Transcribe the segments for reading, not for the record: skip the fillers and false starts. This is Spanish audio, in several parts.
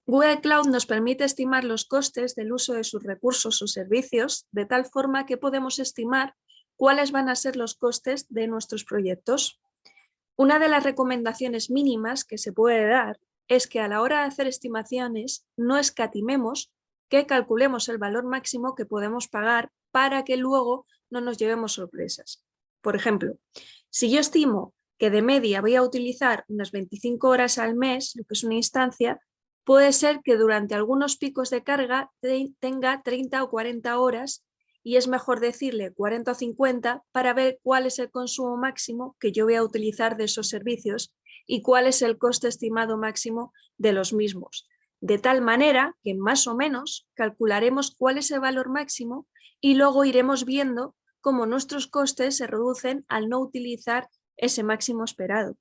Google Cloud nos permite estimar los costes del uso de sus recursos o servicios de tal forma que podemos estimar cuáles van a ser los costes de nuestros proyectos. Una de las recomendaciones mínimas que se puede dar es que a la hora de hacer estimaciones no escatimemos, que calculemos el valor máximo que podemos pagar para que luego no nos llevemos sorpresas. Por ejemplo, si yo estimo que de media voy a utilizar unas 25 horas al mes, lo que es una instancia, puede ser que durante algunos picos de carga tenga 30 o 40 horas y es mejor decirle 40 o 50 para ver cuál es el consumo máximo que yo voy a utilizar de esos servicios y cuál es el coste estimado máximo de los mismos. De tal manera que más o menos calcularemos cuál es el valor máximo y luego iremos viendo cómo nuestros costes se reducen al no utilizar ese máximo esperado.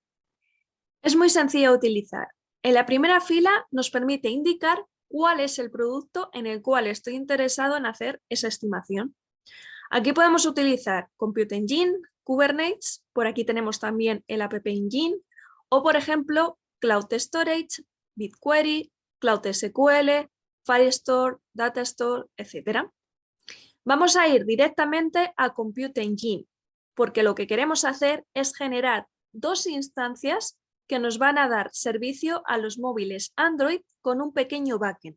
Es muy sencillo de utilizar. En la primera fila nos permite indicar cuál es el producto en el cual estoy interesado en hacer esa estimación. Aquí podemos utilizar Compute Engine, Kubernetes, por aquí tenemos también el App Engine, o por ejemplo Cloud Storage, BigQuery, Cloud SQL, Firestore, Datastore, etc. Vamos a ir directamente a Compute Engine, porque lo que queremos hacer es generar dos instancias que nos van a dar servicio a los móviles Android con un pequeño backend.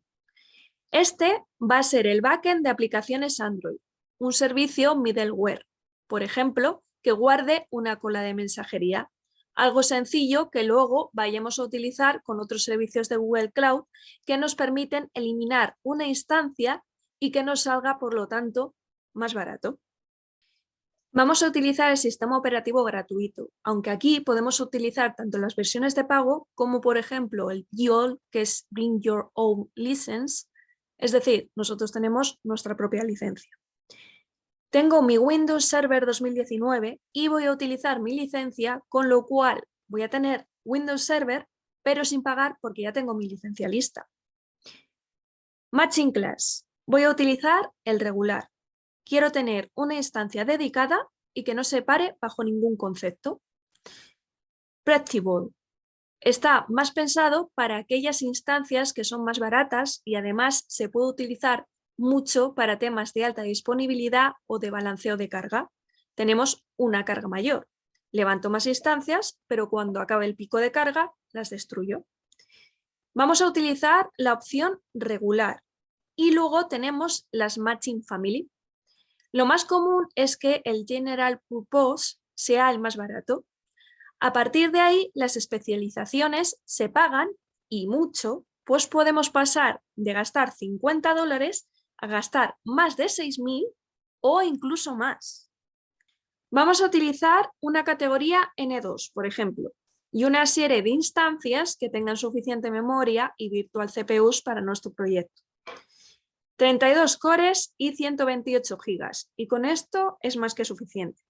Este va a ser el backend de aplicaciones Android, un servicio middleware, por ejemplo, que guarde una cola de mensajería, algo sencillo que luego vayamos a utilizar con otros servicios de Google Cloud que nos permiten eliminar una instancia y que nos salga, por lo tanto, más barato. Vamos a utilizar el sistema operativo gratuito, aunque aquí podemos utilizar tanto las versiones de pago como, por ejemplo, el BYOL, que es Bring Your Own License, es decir, nosotros tenemos nuestra propia licencia. Tengo mi Windows Server 2019 y voy a utilizar mi licencia, con lo cual voy a tener Windows Server, pero sin pagar porque ya tengo mi licencia lista. Matching Class. Voy a utilizar el regular. Quiero tener una instancia dedicada y que no se pare bajo ningún concepto. Predictable. Está más pensado para aquellas instancias que son más baratas y además se puede utilizar mucho para temas de alta disponibilidad o de balanceo de carga. Tenemos una carga mayor. Levanto más instancias, pero cuando acabe el pico de carga, las destruyo. Vamos a utilizar la opción regular y luego tenemos las Matching Family. Lo más común es que el General Purpose sea el más barato. A partir de ahí, las especializaciones se pagan y mucho, pues podemos pasar de gastar $50 a gastar más de 6.000 o incluso más. Vamos a utilizar una categoría N2, por ejemplo, y una serie de instancias que tengan suficiente memoria y virtual CPUs para nuestro proyecto. 32 cores y 128 gigas, y con esto es más que suficiente.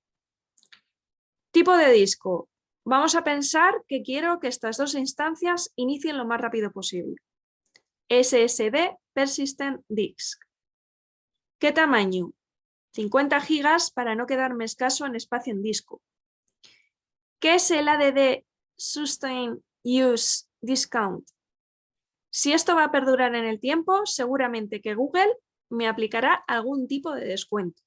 Tipo de disco. Vamos a pensar que quiero que estas dos instancias inicien lo más rápido posible. SSD Persistent Disk. ¿Qué tamaño? 50 gigas para no quedarme escaso en espacio en disco. ¿Qué es el ADD Sustain Use Discount? Si esto va a perdurar en el tiempo, seguramente que Google me aplicará algún tipo de descuento.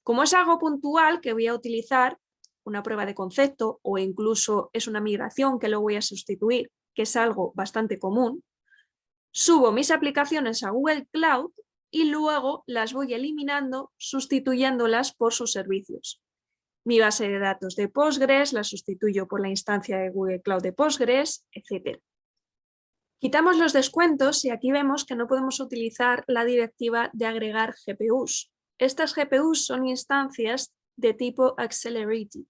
Como es algo puntual que voy a utilizar, una prueba de concepto o incluso es una migración que lo voy a sustituir, que es algo bastante común, subo mis aplicaciones a Google Cloud y luego las voy eliminando sustituyéndolas por sus servicios. Mi base de datos de Postgres la sustituyo por la instancia de Google Cloud de Postgres, etc. Quitamos los descuentos y aquí vemos que no podemos utilizar la directiva de agregar GPUs. Estas GPUs son instancias de tipo Accelerated.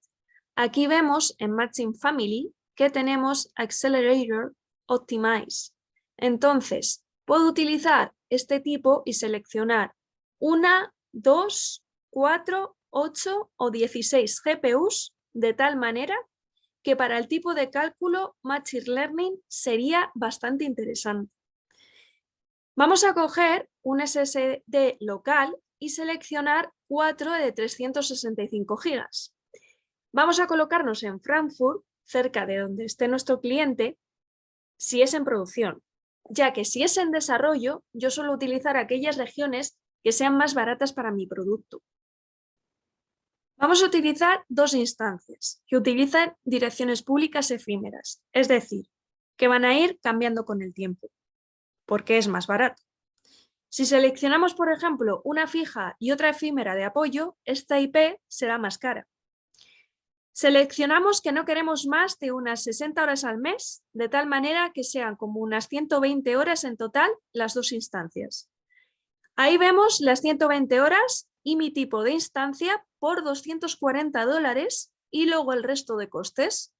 Aquí vemos en Matching Family que tenemos Accelerator Optimize. Entonces, puedo utilizar este tipo y seleccionar 1, 2, 4, 8 o 16 GPUs de tal manera que para el tipo de cálculo Machine Learning sería bastante interesante. Vamos a coger un SSD local y seleccionar 4 de 365 gigas. Vamos a colocarnos en Frankfurt, cerca de donde esté nuestro cliente, si es en producción. ya que si es en desarrollo, yo suelo utilizar aquellas regiones que sean más baratas para mi producto. Vamos a utilizar dos instancias que utilizan direcciones públicas efímeras, es decir, que van a ir cambiando con el tiempo, porque es más barato. Si seleccionamos, por ejemplo, una fija y otra efímera de apoyo, esta IP será más cara. Seleccionamos que no queremos más de unas 60 horas al mes, de tal manera que sean como unas 120 horas en total las dos instancias. Ahí vemos las 120 horas y mi tipo de instancia por $240 y luego el resto de costes.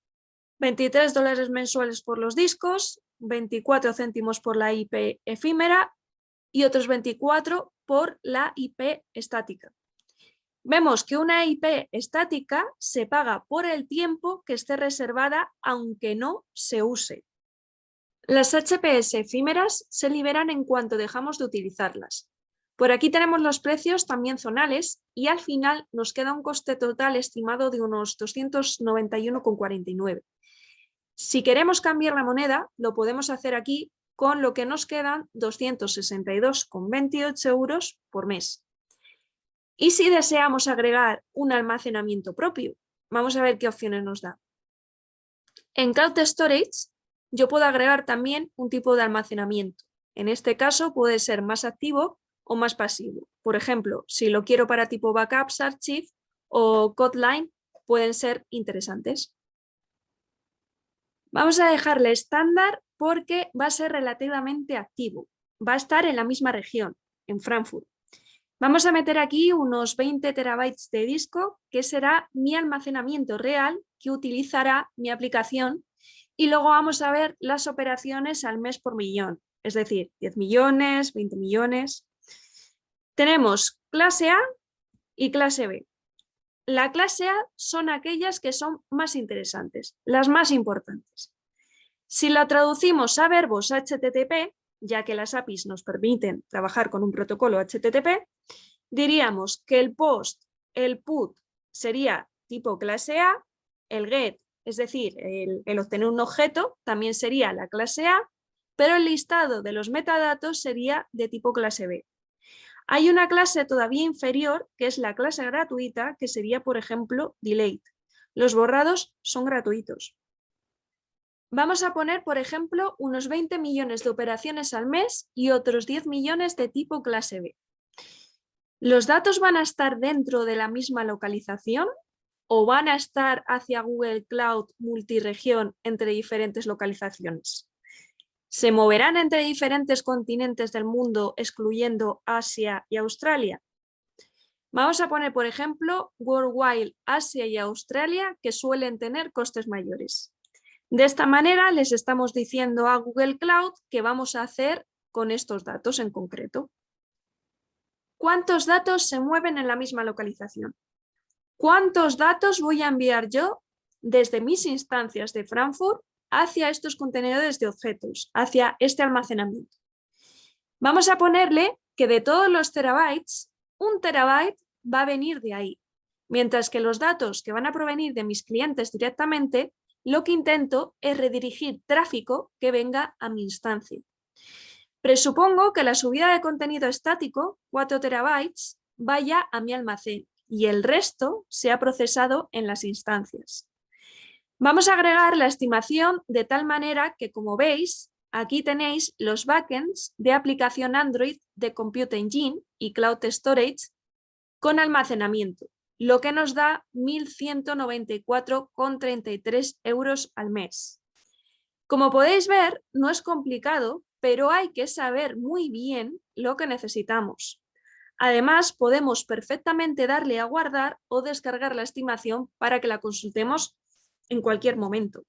$23 mensuales por los discos, 24 céntimos por la IP efímera y otros 24 por la IP estática. Vemos que una IP estática se paga por el tiempo que esté reservada aunque no se use. Las HPS efímeras se liberan en cuanto dejamos de utilizarlas. Por aquí tenemos los precios también zonales y al final nos queda un coste total estimado de unos 291,49. Si queremos cambiar la moneda, lo podemos hacer aquí con lo que nos quedan 262,28 euros por mes. Y si deseamos agregar un almacenamiento propio, vamos a ver qué opciones nos da. En Cloud Storage yo puedo agregar también un tipo de almacenamiento. En este caso puede ser más activo o más pasivo. Por ejemplo, si lo quiero para tipo Backups, Archive o Kotlin, pueden ser interesantes. Vamos a dejarle estándar porque va a ser relativamente activo. Va a estar en la misma región, en Frankfurt. Vamos a meter aquí unos 20 terabytes de disco, que será mi almacenamiento real que utilizará mi aplicación, y luego vamos a ver las operaciones al mes por millón, es decir, 10 millones, 20 millones. Tenemos clase A y clase B. La clase A son aquellas que son más interesantes, las más importantes. Si la traducimos a verbos HTTP, ya que las APIs nos permiten trabajar con un protocolo HTTP, diríamos que el POST, el PUT sería tipo clase A, el GET, es decir, el obtener un objeto, también sería la clase A, pero el listado de los metadatos sería de tipo clase B. Hay una clase todavía inferior, que es la clase gratuita, que sería, por ejemplo, delete. Los borrados son gratuitos. Vamos a poner, por ejemplo, unos 20 millones de operaciones al mes y otros 10 millones de tipo clase B. ¿Los datos van a estar dentro de la misma localización o van a estar hacia Google Cloud multiregión entre diferentes localizaciones? ¿Se moverán entre diferentes continentes del mundo, excluyendo Asia y Australia? Vamos a poner, por ejemplo, Worldwide, Asia y Australia, que suelen tener costes mayores. De esta manera les estamos diciendo a Google Cloud qué vamos a hacer con estos datos en concreto. ¿Cuántos datos se mueven en la misma localización? ¿Cuántos datos voy a enviar yo desde mis instancias de Frankfurt hacia estos contenedores de objetos, hacia este almacenamiento? Vamos a ponerle que de todos los terabytes, 1 terabyte va a venir de ahí, mientras que los datos que van a provenir de mis clientes directamente, lo que intento es redirigir tráfico que venga a mi instancia. Presupongo que la subida de contenido estático, 4 terabytes, vaya a mi almacén y el resto sea procesado en las instancias. Vamos a agregar la estimación de tal manera que, como veis, aquí tenéis los backends de aplicación Android de Compute Engine y Cloud Storage con almacenamiento, lo que nos da 1.194,33 euros al mes. Como podéis ver, no es complicado, pero hay que saber muy bien lo que necesitamos. Además, podemos perfectamente darle a guardar o descargar la estimación para que la consultemos en cualquier momento.